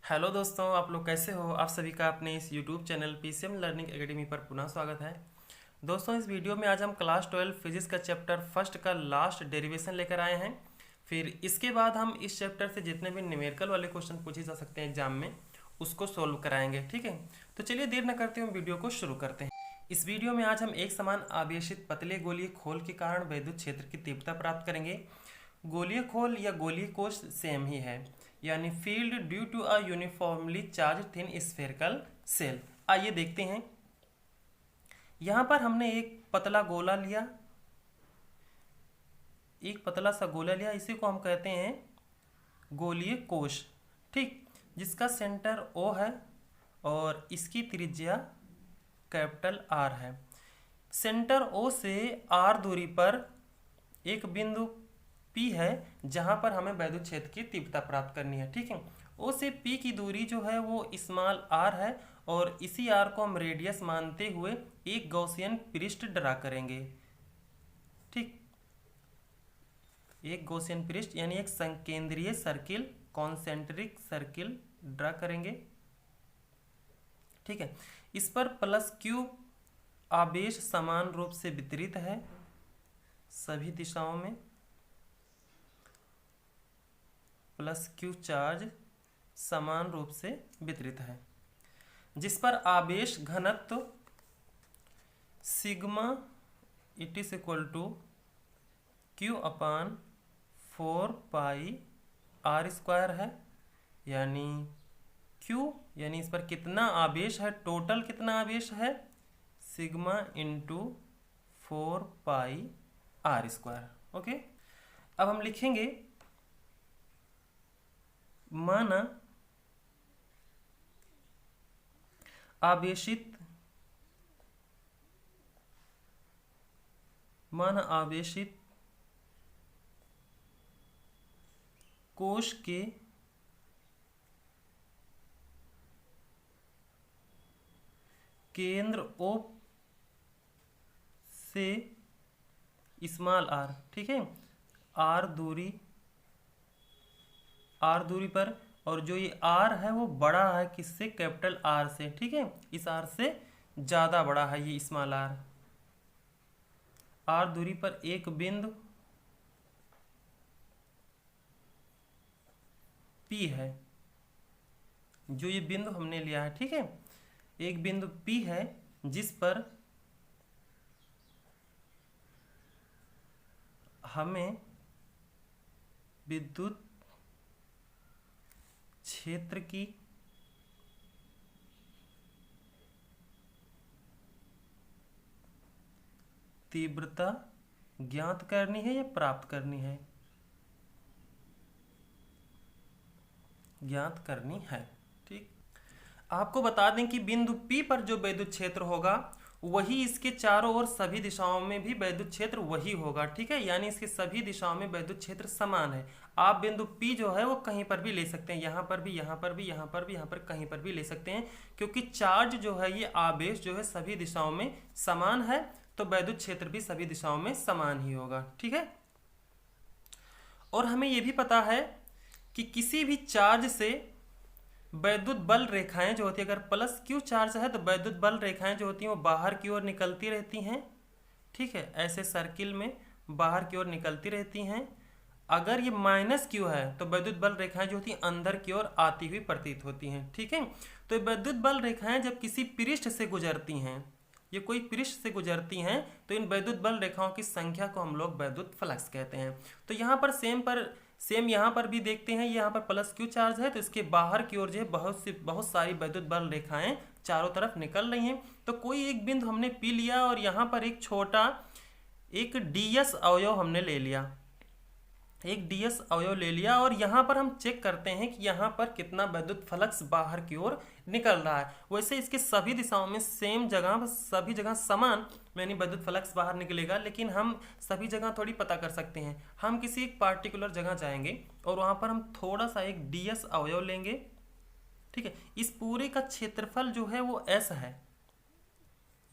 Hello दोस्तों, आप लोग कैसे हो। आप सभी का अपने इस YouTube channel PCM learning academy पर पुनः स्वागत है। दोस्तों, इस वीडियो में आज हम क्लास 12 फिजिक्स का चैप्टर फर्स्ट का लास्ट डेरिवेशन लेकर आए हैं। फिर इसके बाद हम इस चैप्टर से जितने भी न्यूमेरिकल वाले क्वेश्चन पूछे जा सकते हैं एग्जाम में उसको सोल्व कराएंगे। ठीक है, तो चलिए देर न करते हुए वीडियो को शुरू करते हैं। इस वीडियो में आज हम एक समान आवेशित पतले गोलीय खोल के कारण विद्युत क्षेत्र की तीव्रता प्राप्त करेंगे। गोलीय खोल या गोलीय कोश सेम ही है, यानी field due to a uniformly charge thin spherical shell. आइए देखते हैं। यहां पर हमने एक पतला गोला लिया, एक पतला सा गोला लिया, इसी को हम कहते हैं गोलीय कोश। ठीक, जिसका सेंटर ओ है और इसकी त्रिज्या कैपिटल आर है। सेंटर ओ से आर दूरी पर एक बिंदु P है जहां पर हमें विद्युत क्षेत्र की तीव्रता प्राप्त करनी है। ठीक है, O से P की दूरी जो है वो स्मॉल r है और इसी r को हम रेडियस मानते हुए एक गॉसियन पृष्ठ ड्रा करेंगे। ठीक, एक गॉसियन पृष्ठ यानी एक संकेंद्रीय सर्किल, कॉन्सेंट्रिक सर्किल ड्रा करेंगे। ठीक है, इस पर प्लस Q आवेश समान रूप से वितरित है सभी दिशाओं में। प्लस Q चार्ज समान रूप से वितरित है, जिस पर आवेश घनत्व sigma it is equal to Q upon 4 pi r² है। यानी Q यानी इस पर कितना आवेश है, टोटल कितना आवेश है, sigma into 4 pi r²। Okay, अब हम लिखेंगे माना आवेशित कोश के केंद्र O से स्मॉल r, ठीक है, r दूरी पर, और जो ये r है वो बड़ा है किससे, कैपिटल R से। ठीक है, इस r से ज़्यादा बड़ा है ये स्मॉल r दूरी पर एक बिंदु P है, जो ये बिंदु हमने लिया है। ठीक है, एक बिंदु P है जिस पर हमें विद्युत क्षेत्र की तीव्रता ज्ञात करनी है या प्राप्त करनी है, ज्ञात करनी है। ठीक, आपको बता दें कि बिंदु P पर जो विद्युत क्षेत्र होगा वही इसके चारों ओर सभी दिशाओं में भी विद्युत क्षेत्र वही होगा। ठीक है, यानी इसके सभी दिशाओं में विद्युत क्षेत्र समान है। आप बिंदु P जो है वो कहीं पर भी ले सकते हैं, यहाँ पर भी, यहाँ पर भी, यहाँ पर भी, यहाँ पर कहीं पर भी ले सकते हैं, क्योंकि चार्ज जो है ये आवेश जो है सभी दिशाओं में समान है, तो विद्युत क्षेत्र भी सभी दिशाओं में समान ही होगा। ठीक है, और हमें ये भी पता है कि किसी भी चार्ज से वैद्युत बल रेखाएं जो होती है, अगर प्लस Q चार्ज है तो वैद्युत बल रेखाएं जो होती हैं वो बाहर की ओर निकलती रहती हैं। ठीक है, ऐसे सर्किल में बाहर की ओर निकलती रहती हैं। अगर ये माइनस Q है तो वैद्युत बल रेखाएं जो होती हैं अंदर की ओर आती हुई प्रतीत होती हैं। ठीक है, तो वैद्युत बल रेखाएं जब किसी पृष्ठ से गुजरती हैं, ये कोई पृष्ठ से गुजरती हैं, तो इन वैद्युत बल रेखाओं की संख्या को हम लोग वैद्युत फ्लक्स कहते हैं। तो यहाँ पर सेम यहाँ पर भी देखते हैं, यहाँ पर प्लस Q चार्ज है तो इसके बाहर की ओर जो है बहुत सारी वैद्युत बल रेखाएं चारों तरफ निकल रही हैं। तो कोई एक बिंदु हमने P लिया और यहाँ पर एक छोटा एक ds अवयव हमने ले लिया, एक ds अवयव ले लिया, और यहाँ पर हम चेक करते हैं कि यहाँ पर कितना वैद्युत फ्लक्स बाहर की ओर निकल रहा है। वैसे इसके सभी दिशाओं में सेम जगह, सभी जगह समान यानी विद्युत फ्लक्स बाहर निकलेगा, लेकिन हम सभी जगह थोड़ी पता कर सकते हैं। हम किसी एक पार्टिकुलर जगह जाएंगे और वहाँ पर हम थोड़ा सा एक ds अवयव लेंगे। ठीक है, इस पूरे का क्षेत्रफल जो है वो S है,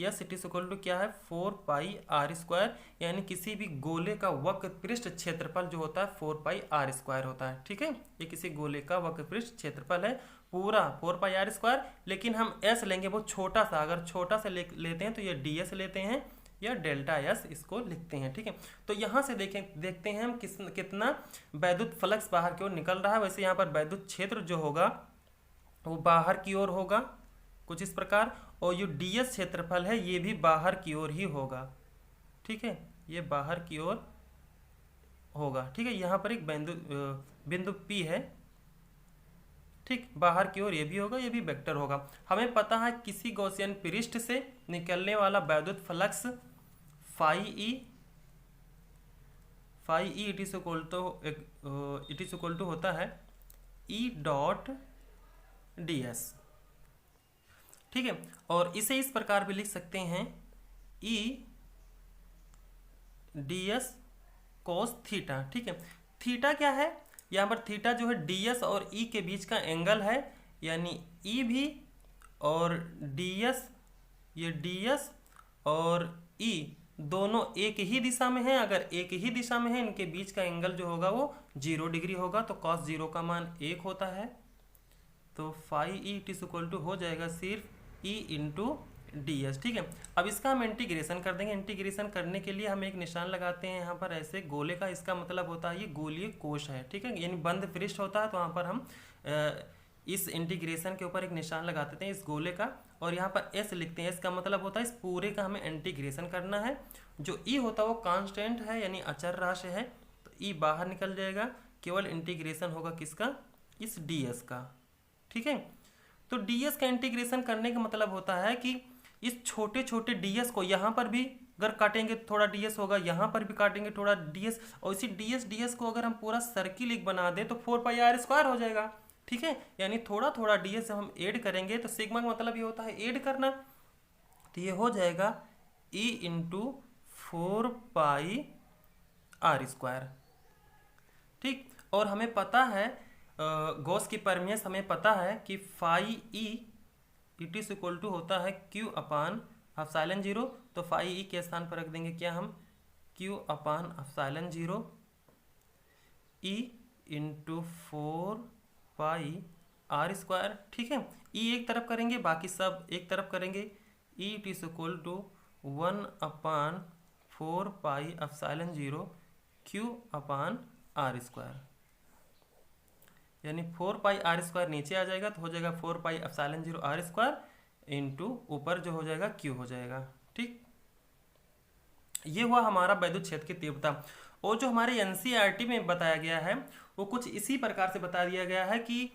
yes it is equal to क्या है 4 पाई आर स्क्वायर, यानी किसी भी गोले का वक्र पृष्ठ क्षेत्रफल जो होता है 4 पाई आर स्क्वायर होता है। ठीक है, ये किसी गोले का वक्र पृष्ठ क्षेत्रफल है पूरा 4 पाई आर स्क्वायर, लेकिन हम एस लेंगे वो छोटा सा, अगर छोटा सा लेते हैं तो ये डी एस लेते हैं या डेल्टा एस इसको लिखते हैं। ठीक है, तो यहाँ से देखते हैं हम कितना वैद्युत फ्लक्स बाहर की ओर निकल रहा है। वैसे यहाँ पर वैद्युत क्षेत्र जो होगा वो बाहर की ओर होगा कुछ इस प्रकार, और जो डी एस क्षेत्रफल है ये भी बाहर की ओर ही होगा। ठीक है, ये बाहर की ओर होगा। ठीक है, यहाँ पर एक बिंदु P है। ठीक, बाहर की ओर ये भी होगा, ये भी वेक्टर होगा। हमें पता है किसी गॉसियन पृष्ठ से निकलने वाला वैद्युत flux phi E it is equal to होता है E डॉट डी एस। ठीक है, और इसे इस प्रकार भी लिख सकते हैं E D S cos theta. ठीक है, थीटा क्या है, यहाँ पर थीटा जो है डी एस और E के बीच का एंगल है, यानी E भी और डी एस, ये डी एस और E दोनों एक ही दिशा में है। अगर एक ही दिशा में है इनके बीच का एंगल जो होगा वो 0 डिग्री होगा, तो cos 0 का मान 1 होता है। तो phi E it is equal to हो जाएगा सिर्फ E इंटू डी एस। ठीक है, अब इसका हम इंटीग्रेशन कर देंगे। इंटीग्रेशन करने के लिए हम एक निशान लगाते हैं यहाँ पर ऐसे गोले का, इसका मतलब होता है ये गोलीय कोश है। ठीक है, यानी बंद पृष्ठ होता है, तो वहाँ पर हम इस इंटीग्रेशन के ऊपर एक निशान लगा देते हैं इस गोले का, और यहाँ पर एस लिखते हैं। इसका मतलब होता है इस पूरे का हमें इंटीग्रेशन करना है। जो ई होता है वो कांस्टेंट है, यानी अचर राशि है, तो ई बाहर निकल जाएगा, केवल इंटीग्रेशन होगा किसका, इस डी एस का। ठीक है, तो डी एस का इंटीग्रेशन करने का मतलब होता है कि इस छोटे छोटे डी एस को यहाँ पर भी अगर काटेंगे तो थोड़ा डी एस होगा, यहाँ पर भी काटेंगे थोड़ा डी एस, और इसी डी एस को अगर हम पूरा सर्किल एक बना दें तो 4 पाई आर स्क्वायर हो जाएगा। ठीक है, यानी थोड़ा थोड़ा डी एस हम ऐड करेंगे, तो सिग्मा का मतलब ये होता है ऐड करना, तो ये हो जाएगा E into 4 pi R square. ठीक, और हमें पता है गॉस की परमियस हमें पता है कि phi E it is equal to होता है Q अपान एप्सिलॉन 0, तो फाई ई के स्थान पर रख देंगे क्या हम Q upon epsilon 0 E into 4 pi R square. ठीक है, E एक तरफ करेंगे, बाकी सब एक तरफ करेंगे। E it is equal to 1 upon 4 pi epsilon 0 Q upon are square, यानी 4 पाई आर स्क्वायर नीचे आ जाएगा, तो हो जाएगा 4 pi epsilon 0 R square into ऊपर जो हो जाएगा Q हो जाएगा। ठीक, ये हुआ हमारा वैद्युत क्षेत्र की तीव्रता। और जो हमारे एनसीईआरटी में बताया गया है वो कुछ इसी प्रकार से बता दिया गया है कि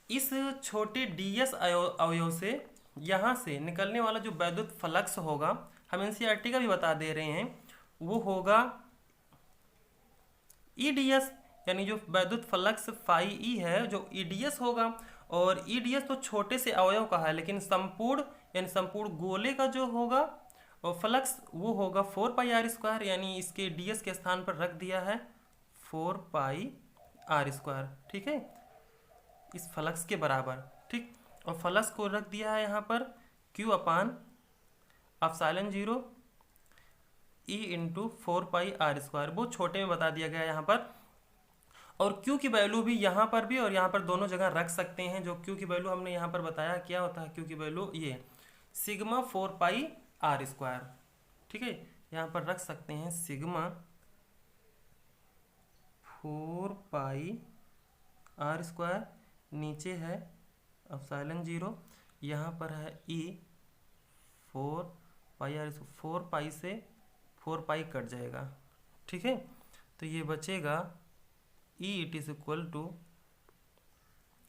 इस छोटे डीएस अवयव से यहाँ से निकलने वाला जो वैद्युत फ्लक्स होगा, हम एनसीईआरटी का भी बता दे रहे हैं, वो होगा ईडीएस, यानी जो वैद्युत फ्लक्स फाई ई है जो ईडीएस होगा। और ईडीएस तो छोटे से अवयव का है, लेकिन संपूर्ण यानी संपूर्ण गोले का जो होगा और फ्लक्स वो होगा 4 पाई आर स्क्वायर, यानी इसके डीएस के स्थान पर रख दिया है 4 पाई आर स्क्वायर। ठीक है, इस फ्लक्स के बराबर। ठीक, और फ्लक्स को रख दिया है यहाँ पर Q upon epsilon 0 E into 4 pi R square, वो छोटे में बता दिया गया है यहाँ पर। और Q की वैल्यू भी यहाँ पर भी और यहाँ पर दोनों जगह रख सकते हैं। जो Q की वैल्यू हमने यहाँ पर बताया क्या होता है, Q की वैल्यू ये सिग्मा 4 पाई आर स्क्वायर। ठीक है, यहाँ पर रख सकते हैं सिग्मा 4 पाई आर स्क्वायर, नीचे है एप्सिलॉन 0, यहाँ पर है E 4 पाई आर, 4 पाई से 4 पाई कट जाएगा। ठीक है, तो ये बचेगा E it is equal to,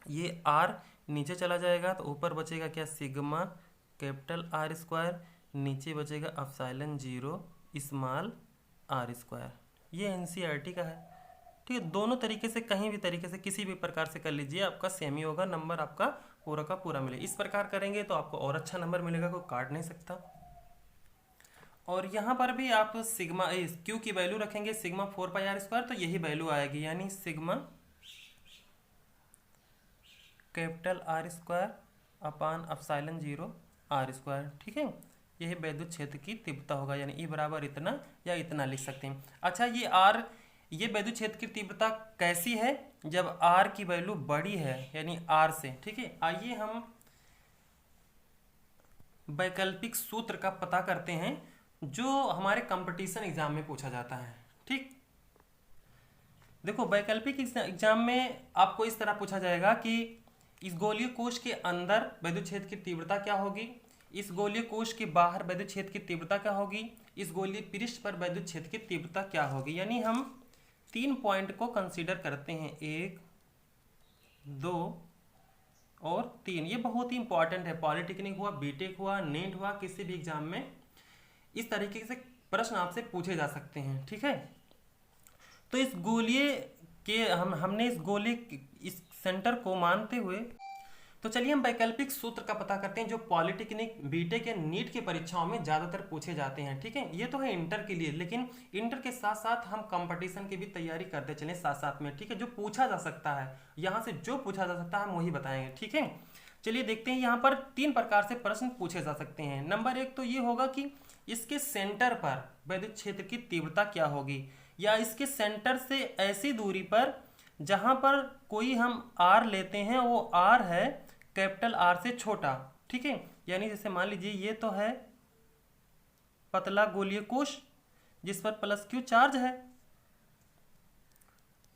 ये R नीचे चला जाएगा तो ऊपर बचेगा क्या सिग्मा कैपिटल आर स्क्वायर, नीचे बचेगा एप्सिलॉन 0 स्मॉल आर स्क्वायर। ये एनसीईआरटी का है। ठीक है, दोनों तरीके से कहीं भी तरीके से किसी भी प्रकार से कर लीजिए, आपका सेम ही होगा, नंबर आपका पूरा का पूरा मिले। इस प्रकार करेंगे तो आपको और अच्छा नंबर मिलेगा, कोई काट नहीं सकता। और यहाँ पर भी आप सिग्मा Q की वैल्यू रखेंगे सिग्मा 4 पाई आर स्क्वायर, तो यही वैल्यू आएगी, यानी sigma capital R square upon epsilon 0 R square. ठीक है, यही वैद्युत क्षेत्र की तीव्रता होगा, यानी ई बराबर इतना या इतना लिख सकते हैं। अच्छा, ये वैद्युत क्षेत्र की तीव्रता कैसी है? जब आर की वैल्यू बड़ी है, यानी आर से। ठीक है, आइए हम वैकल्पिक सूत्र का पता करते हैं जो हमारे कंपटीशन एग्जाम में पूछा जाता है। ठीक, देखो वैकल्पिक एग्जाम में आपको इस तरह पूछा जाएगा कि इस गोलीय कोश के अंदर वैद्युत क्षेत्र की तीव्रता क्या होगी, इस गोलीय कोश के बाहर वैद्युत क्षेत्र की तीव्रता क्या होगी, इस गोलीय पृष्ठ पर वैद्युत क्षेत्र की तीव्रता क्या होगी। यानी हम 3 पॉइंट को कंसीडर करते हैं, 1, 2 और 3। ये बहुत ही इंपॉर्टेंट है, पॉलिटेक्निक हुआ, बीटेक हुआ, नीट हुआ, किसी भी एग्जाम में इस तरीके से प्रश्न आपसे पूछे जा सकते हैं। ठीक है, तो इस गोलीय के हमने इस गोलीय इस सेंटर को मानते हुए, तो चलिए हम वैकल्पिक सूत्र का पता करते हैं जो पॉलिटेक्निक, बीटेक या नीट के परीक्षाओं में ज़्यादातर पूछे जाते हैं। ठीक है, ये तो है इंटर के लिए, लेकिन इंटर के साथ साथ हम कंपटीशन की भी तैयारी करते चलें साथ साथ में। ठीक है, जो पूछा जा सकता है, यहाँ से जो पूछा जा सकता है हम वही बताएंगे। ठीक है, चलिए देखते हैं। यहाँ पर 3 प्रकार से प्रश्न पूछे जा सकते हैं। नंबर 1 तो ये होगा कि इसके सेंटर पर वैद्युत क्षेत्र की तीव्रता क्या होगी, या इसके सेंटर से ऐसी दूरी पर जहां पर कोई हम आर लेते हैं वो आर है कैपिटल आर से छोटा। ठीक है, यानी जैसे मान लीजिए ये तो है पतला गोलीय कोश जिस पर प्लस क्यू चार्ज है।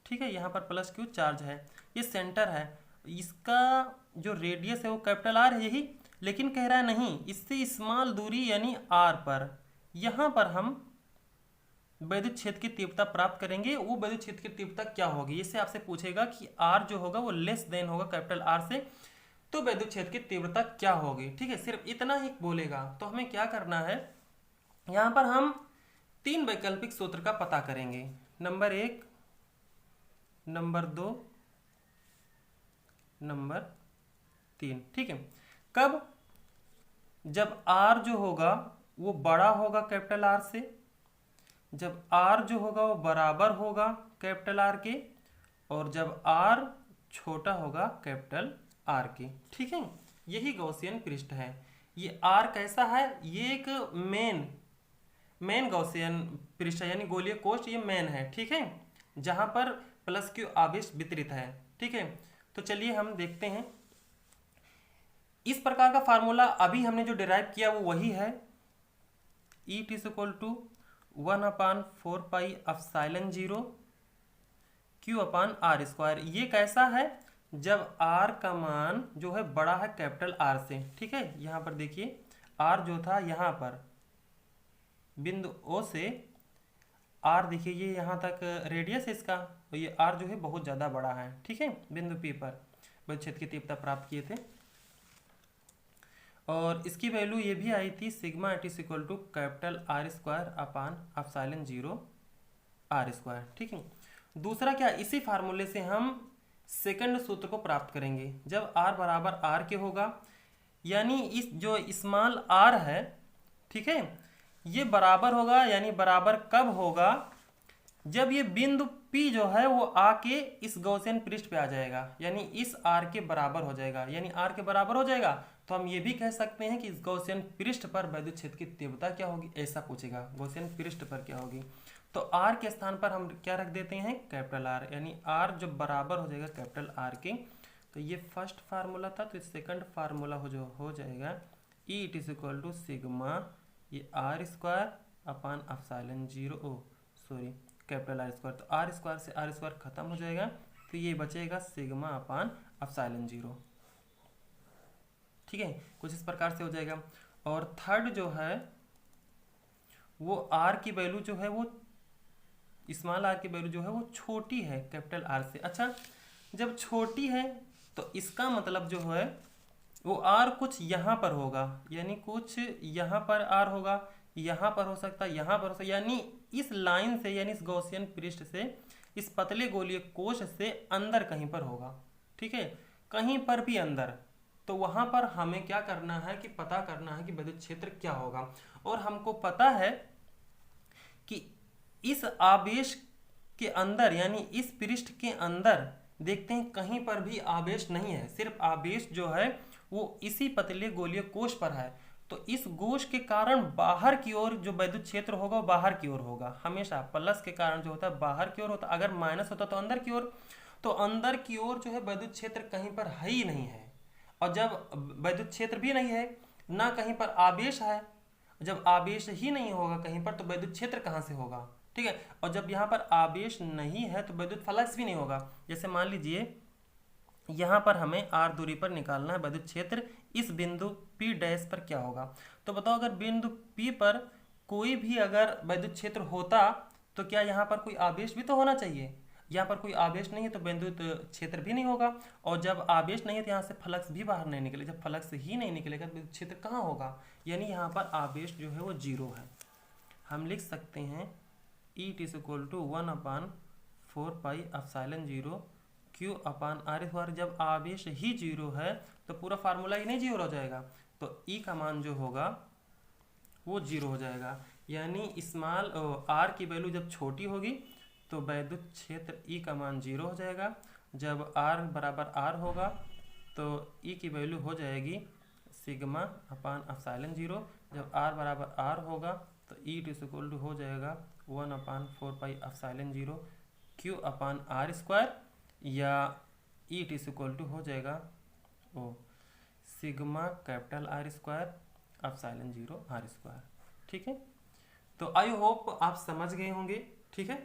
ठीक है, यहाँ पर प्लस क्यू चार्ज है, ये सेंटर है, इसका जो रेडियस है वो कैपिटल आर है यही, लेकिन कह रहा है नहीं, इससे स्मॉल दूरी यानी आर पर यहाँ पर हम वैद्युत क्षेत्र की तीव्रता प्राप्त करेंगे। वो वैद्युत क्षेत्र की तीव्रता क्या होगी, इससे आपसे पूछेगा कि आर जो होगा वो लेस देन होगा कैपिटल आर से, तो वैद्युत क्षेत्र की तीव्रता क्या होगी। ठीक है, सिर्फ इतना ही बोलेगा। तो हमें क्या करना है, यहाँ पर हम 3 वैकल्पिक सूत्र का पता करेंगे। Number 1, number 2, number 3। ठीक है, कब? जब आर जो होगा वो बड़ा होगा कैपिटल आर से, जब आर जो होगा वो बराबर होगा कैपिटल आर के, और जब आर छोटा होगा कैपिटल आर के। ठीक है, यही गॉसियन पृष्ठ है। ये आर कैसा है, ये एक मेन गॉसियन पृष्ठ है, यानी गोलीय कोश ये मेन है। ठीक है, जहां पर प्लस क्यू आवेश वितरित है। ठीक है, तो चलिए हम देखते हैं। इस प्रकार का फार्मूला अभी हमने जो डिराइव किया वो वही है, E = 1/4 पाई एप्सिलॉन 0 Q/r²। ये कैसा है, जब r का मान जो है बड़ा है कैपिटल R से। ठीक है, यहाँ पर देखिए R जो था यहाँ पर बिंदु O से R, देखिए ये यहाँ तक रेडियस है इसका, तो ये R जो है बहुत ज़्यादा बड़ा है। ठीक है, बिंदु P पर वैद्युत क्षेत्र की तीव्रता प्राप्त किए थे, और इसकी वैल्यू ये भी आई थी sigma it is equal to capital R² / εr²। ठीक है, दूसरा क्या, इसी फार्मूले से हम सेकंड सूत्र को प्राप्त करेंगे। जब r बराबर r के होगा, यानी इस जो स्मॉल r है, ठीक है, ये बराबर होगा, यानी बराबर कब होगा, जब ये बिंदु P जो है वो आके इस गॉसियन पृष्ठ पे आ जाएगा, यानी इस r के बराबर हो जाएगा। यानी r के बराबर हो जाएगा तो हम ये भी कह सकते हैं कि इस गॉसियन पृष्ठ पर वैद्युत क्षेत्र की तीव्रता क्या होगी, ऐसा पूछेगा, गॉसियन पृष्ठ पर क्या होगी। तो r के स्थान पर हम क्या रख देते हैं, कैपिटल R, यानी r जब बराबर हो जाएगा कैपिटल R के। तो ये फर्स्ट फार्मूला था, तो सेकंड फार्मूला हो जाएगा E = सिग्मा ये r² / कैपिटल R²। तो r² से r² खत्म हो जाएगा, तो ये बचेगा सिग्मा / 0। ठीक है, कुछ इस प्रकार से हो जाएगा। और थर्ड जो है वो r की वैल्यू जो है वो स्मॉल r की वैल्यू जो है वो छोटी है कैपिटल R से। अच्छा, जब छोटी है तो इसका मतलब जो है वो r कुछ यहाँ पर होगा, यानी कुछ यहाँ पर r होगा, यहाँ पर हो सकता है, यहाँ पर हो सकता है, यानी इस लाइन से, यानी इस गॉसियन पृष्ठ से, इस पतले गोलीय कोश से अंदर कहीं पर होगा। ठीक है, कहीं पर भी अंदर। तो वहां पर हमें क्या करना है कि पता करना है कि वैद्युत क्षेत्र क्या होगा। और हमको पता है कि इस आवेश के अंदर, यानी इस पृष्ठ के अंदर देखते हैं कहीं पर भी आवेश नहीं है, सिर्फ आवेश जो है वो इसी पतले गोलीय कोश पर है। तो इस गोश के कारण बाहर की ओर जो वैद्युत क्षेत्र होगा वो बाहर की ओर होगा हमेशा। प्लस के कारण जो होता है बाहर की ओर होता है, अगर माइनस होता तो अंदर की ओर। तो अंदर की ओर जो है वैद्युत क्षेत्र कहीं पर है ही नहीं है। और जब वैद्युत क्षेत्र भी नहीं है, ना कहीं पर आवेश है, जब आवेश ही नहीं होगा कहीं पर तो वैद्युत क्षेत्र कहाँ से होगा, ठीक है। और जब यहाँ पर आवेश नहीं है तो वैद्युत फ्लक्स भी नहीं होगा। जैसे मान लीजिए यहाँ पर हमें r दूरी पर निकालना है वैद्युत क्षेत्र, इस बिंदु P डैश पर क्या होगा। तो बताओ अगर बिंदु P पर कोई भी अगर वैद्युत क्षेत्र होता तो क्या यहाँ पर कोई आवेश भी तो होना चाहिए। यहाँ पर कोई आवेश नहीं है तो वैद्युत क्षेत्र भी नहीं होगा। और जब आवेश नहीं है तो यहाँ से फ्लक्स भी बाहर नहीं निकले, जब फ्लक्स ही नहीं निकलेगा तो विद्युत क्षेत्र कहाँ होगा। यानी यहाँ पर आवेश जो है वो जीरो है। हम लिख सकते हैं E is equal to 1/4πε0 Q upon are square. जब आवेश ही जीरो है तो पूरा फार्मूला ही नहीं जीरो हो जाएगा, तो E का मान जो होगा वो जीरो हो जाएगा। यानी स्मॉल r की वैल्यू जब छोटी होगी तो वैद्युत क्षेत्र E का मान जीरो हो जाएगा। जब r बराबर r होगा तो E की वैल्यू हो जाएगी सिग्मा अपान एप्सिलॉन जीरो। जब r बराबर r होगा तो E इज इक्वल टू हो जाएगा 1/4πε0 Q अपान आर स्क्वायर, या E इज इक्वल टू हो जाएगा ओ sigma capital R square epsilon zero R square. ठीक है, तो आई होप आप समझ गए होंगे। ठीक है।